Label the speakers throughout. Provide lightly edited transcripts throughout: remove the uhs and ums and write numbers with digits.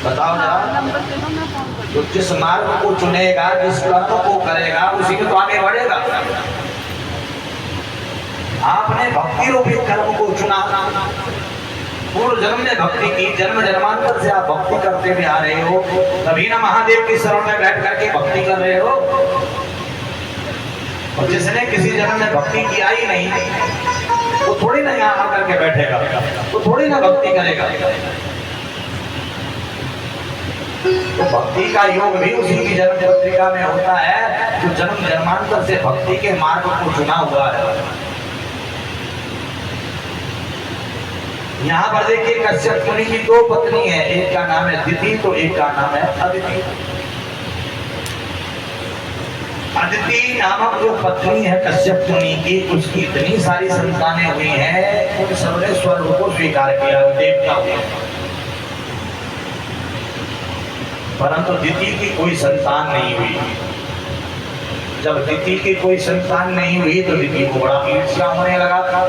Speaker 1: बताओ जरा। तो जिस मार्ग को चुनेगा, जिस कर्म को करेगा, उसी में तो आगे बढ़ेगा। आपने भक्ति रूपी कर्म को चुना, पूर्व जन्म में भक्ति की, जन्म जन्मांतर से आप भक्ति करते भी आ रहे हो, तभी ना महादेव की शरण में बैठ करके भक्ति कर रहे हो। और जिसने किसी जन्म में भक्ति किया ही नहीं, वो थोड़ी ना यहाँ आकर के बैठेगा, वो थोड़ी ना भक्ति करेगा। तो भक्ति का योग भी उसी की जन्म पत्रिका में होता है जो जन्म जन्मांतर से भक्ति के मार्ग को चुना हुआ है। यहाँ पर देखिए, कश्यप मुनि की दो पत्नी है, एक का नाम है दिति तो एक का नाम है अदिति। अदिति नामक जो पत्नी है कश्यप मुनि की, उसकी इतनी सारी संतानें हुई हैं, उन सबने स्वर्ग को स्वीकार किया, देवता हुए। परंतु दिति की कोई संतान नहीं हुई। जब दिति की कोई संतान नहीं हुई तो दिति को बड़ा ईर्ष्या होने लगा था।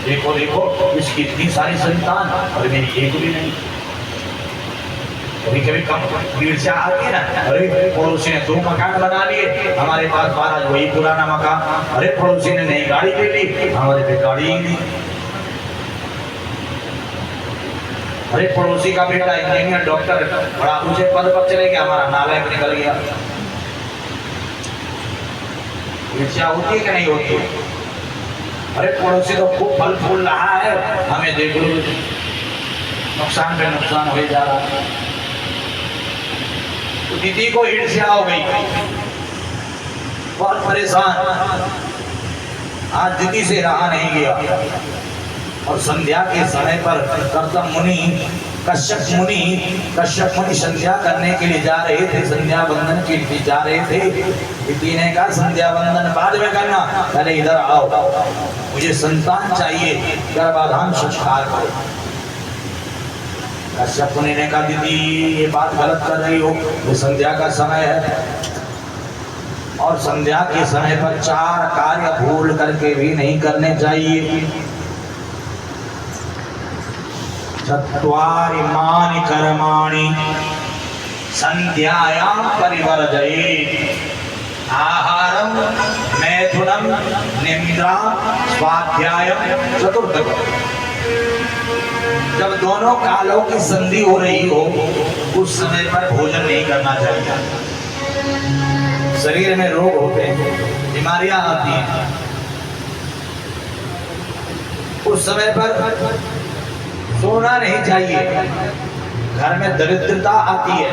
Speaker 1: देखो देखो, इसकी इतनी सारी संतान और मेरी एक भी नहीं। कभी कभी कम ईर्ष्या आती है ना, अरे पड़ोसी ने 2 मकान बना लिए, हमारे पास महाराज वही पुराना मकान। अरे पड़ोसी ने नई गाड़ी ले ली, हमारे पे गाड़ी ही नहीं। अरे पड़ोसी का बेटा इंजीनियर डॉक्टर बड़ा ऊंचे पद पर चले गया, हमारा नालायक निकल गया। ईर्ष्या होती है कि नहीं होती? अरे पड़ोसी तो खूब फल फूल रहा है, हमें देखो नुकसान पे नुकसान हो जा रहा है। तो दीदी को ईर्ष्या हो गई, बहुत परेशान। आज दीदी से रहा नहीं गया। और संध्या के समय पर कर्दम मुनि कश्यप मुनि संध्या करने के लिए जा रहे थे, संध्या बंदन के लिए जा रहे थे। दीदी ने कहा संध्या बंदन बाद में करना, पहले इधर आओ, मुझे संतान चाहिए, गर्भाधान संस्कार करो। कश्यप मुनि ने कहा दीदी ये बात गलत कर रही हो, ये संध्या का समय है और संध्या के समय पर 4 कार्य भूल करके भी नहीं करने चाहिए। चत्वारि मानि कर्माणि संध्यायां परिवर्जयेत्। आहारम, मैथुनम, निद्रा, स्वाध्यायम, चतुर्थक। जब दोनों कालों की संधि हो रही हो उस समय पर भोजन नहीं करना चाहिए। शरीर में रोग होते हैं, बीमारियां आती हैं, उस समय पर सोना नहीं चाहिए, घर में दरिद्रता आती है।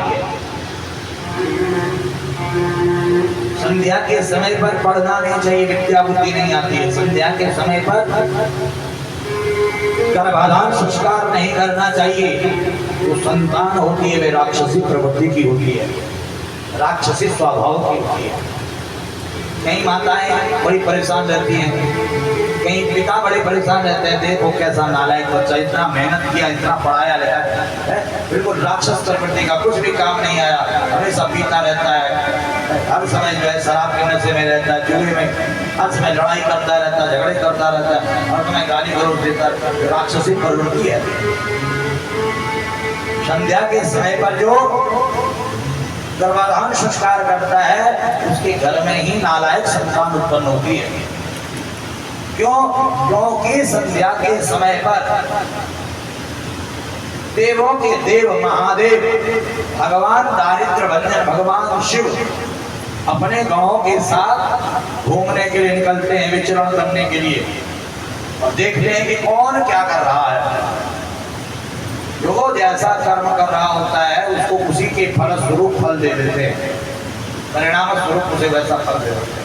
Speaker 1: संध्या के समय पर पढ़ना नहीं चाहिए, विद्या बुद्धि नहीं आती है। संध्या के समय पर गर्भाधान संस्कार नहीं करना चाहिए। जो संतान होती है वे राक्षसी प्रवृत्ति की होती है, राक्षसी स्वभाव की होती है। कई माताएं बड़ी परेशान रहती हैं, कई पिता बड़े परेशान रहते हैं, देखो कैसा नालायक बच्चा, इतना मेहनत किया, इतना पढ़ाया लिखा, बिल्कुल राक्षस प्रवृत्ति का, कुछ भी काम नहीं आया, हमेशा पीता रहता है, हर समय जो है शराब के नशे में रहता है, जुए में, हर समय लड़ाई करता रहता है, झगड़े करता रहता है, हर समय गाली गलौज देता है, राक्षसी प्रवृत्ति है। संध्या के समय पर जो गर्भाधान संस्कार करता है उसके घर में ही नालायक संतान उत्पन्न होती है। क्यों? क्योंकि संध्या के समय पर देवों के देव महादेव भगवान दारिद्र भंजन भगवान शिव अपने गांवों के साथ घूमने के लिए निकलते हैं, विचरण करने के लिए, और देखते हैं कि कौन क्या कर रहा है। जो जैसा कर्म कर रहा होता है उसको उसी के फल स्वरूप फल दे देते हैं, परिणाम स्वरूप उसे वैसा फल दे देते हैं।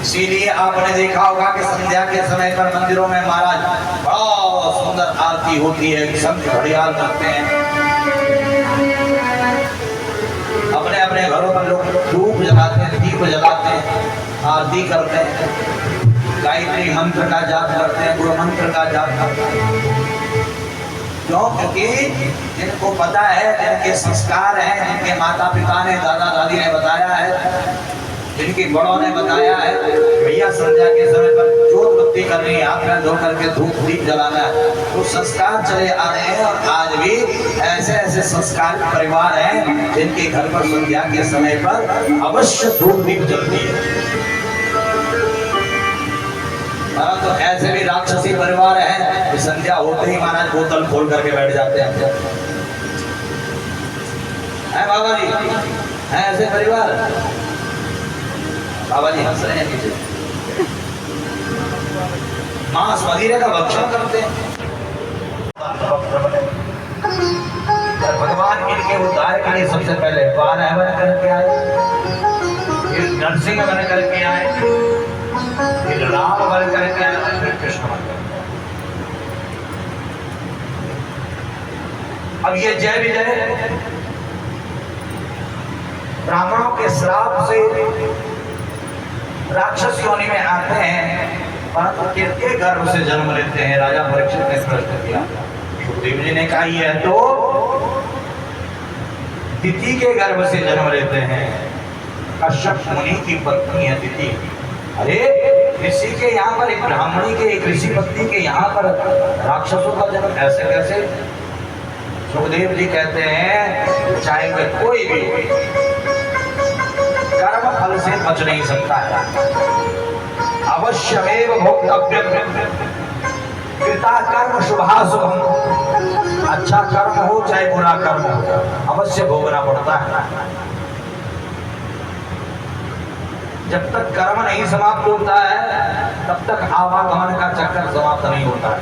Speaker 1: इसीलिए आपने देखा होगा कि संध्या के समय पर मंदिरों में महाराज बहुत सुंदर आरती होती है, संत घड़ियाल करते हैं। अपने अपने घरों पर लोग धूप जलाते हैं, दीप जलाते हैं, आरती करते हैं, गायत्री मंत्र का जाप करते हैं, गुरु मंत्र का जाप करते हैं। क्यों? क्योंकि जिनको पता है, जिनके संस्कार हैं, जिनके माता पिता ने, दादा दादी ने बताया है, जिनके बड़ों ने बताया है, भैया संध्या के समय पर जोत बत्ती कर करनी है, हाथ में धो करके धूप दीप जलाना है। तो संस्कार चले आ रहे हैं और आज भी ऐसे ऐसे संस्कार परिवार हैं जिनके घर पर संध्या के समय पर अवश्य धूप दीप जलती है। तो ऐसे भी राक्षसी परिवार हैं, संध्या होते ही महाराज बोतल खोल करके बैठ जाते हैं। है बाबा जी, है ऐसे परिवार? बाबा जी हंस रहे हैं पीछे। मांस मदिरे का भक्षण करते हैं। भगवान इनके उद्धार के लिए सबसे पहले वाराह बन करके आए, फिर नरसिंह बन करके आए, फिर राम बन करके आए, फिर कृष्ण बन करके आए। अब ये जय विजय ब्राह्मणों के श्राप से राक्षस योनि में आते हैं, परंतु किसके गर्भ से जन्म लेते हैं? राजा परीक्षित ने प्रश्न किया। सुखदेव जी ने कहा यह तो दिति के गर्भ से जन्म लेते हैं। कश्यप मुनि की पत्नी है दिति। अरे ऋषि के यहाँ पर, एक ब्राह्मणी के, एक ऋषि पत्नी के यहाँ पर राक्षसों का जन्म ऐसे कैसे? सुखदेव जी कहते हैं चाहे वह कोई भी कर्म फल से बच नहीं सकता है, अवश्यमेव भोक्तव्यम। कृता कर्म शुभाशुभम, अच्छा कर्म हो चाहे बुरा कर्म हो, अवश्य भोगना पड़ता है। जब तक कर्म नहीं समाप्त होता है तब तक आवागमन का चक्कर समाप्त नहीं होता है।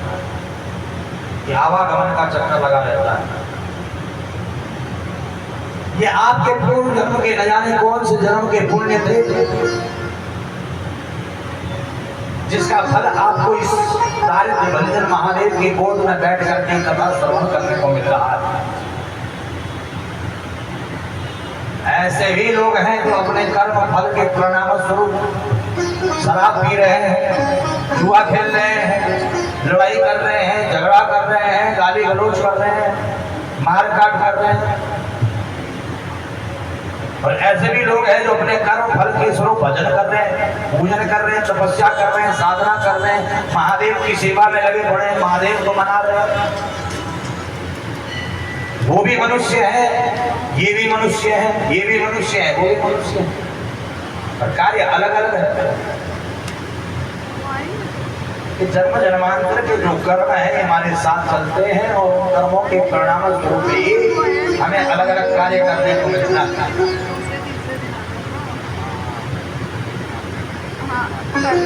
Speaker 1: ये आवागमन का चक्कर लगा रहता है। ये आपके पूर्व जन्म के न जाने कौन से जन्म के पुण्य थे जिसका फल आपको इस दारिद्र्य भंजन महादेव की गोद में बैठ करके कथा श्रवण करने को मिल रहा है। ऐसे भी लोग हैं जो अपने कर्म फल के परिणाम स्वरूप शराब पी रहे हैं, जुआ खेल रहे हैं, लड़ाई कर रहे हैं, झगड़ा कर रहे हैं, गाली गलौज कर रहे हैं, मारकाट कर रहे हैं। और ऐसे भी लोग हैं जो अपने कर्म फल के स्वरूप भजन कर रहे हैं, पूजन कर रहे हैं, तपस्या कर रहे हैं, साधना कर रहे हैं, महादेव की सेवा में लगे पड़े हैं, महादेव को मना रहे हैं। वो भी मनुष्य है, ये भी मनुष्य है, ये भी मनुष्य है, वो भी मनुष्य है, और कार्य अलग अलग है। कि जन्म जन्मांतर के जो कर्म है हमारे साथ चलते हैं और कर्मों के परिणाम स्वरूप ही हमें अलग अलग कार्य करने को मिलता है।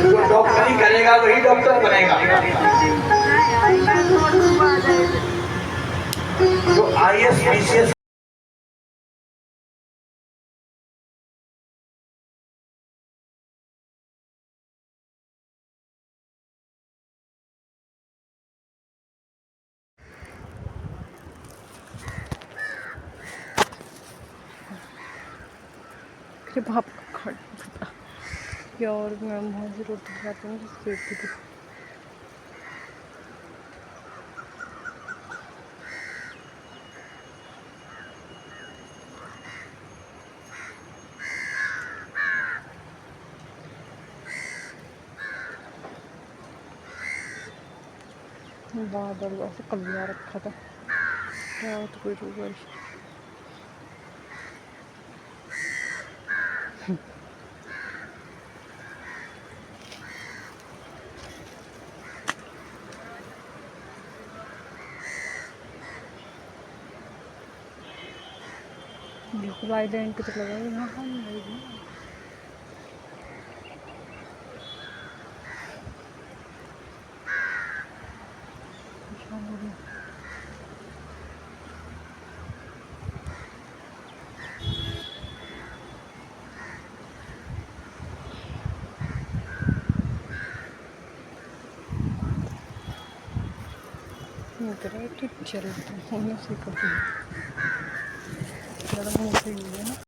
Speaker 1: जो डॉक्टरी करेगा वही डॉक्टर बनेगा, जो IAS PCS
Speaker 2: बाप खड़ा यार, मैं वहाँ से रोटी खाती हूँ देखती थी। बादल ऐसे कलिया रखा था, रात को बारिश। बिल्कुल आइडेंटिटी तो लगा यहाँ हम नहीं। चलते हैं से कभी ज़्यादा मुँह से ही है ना।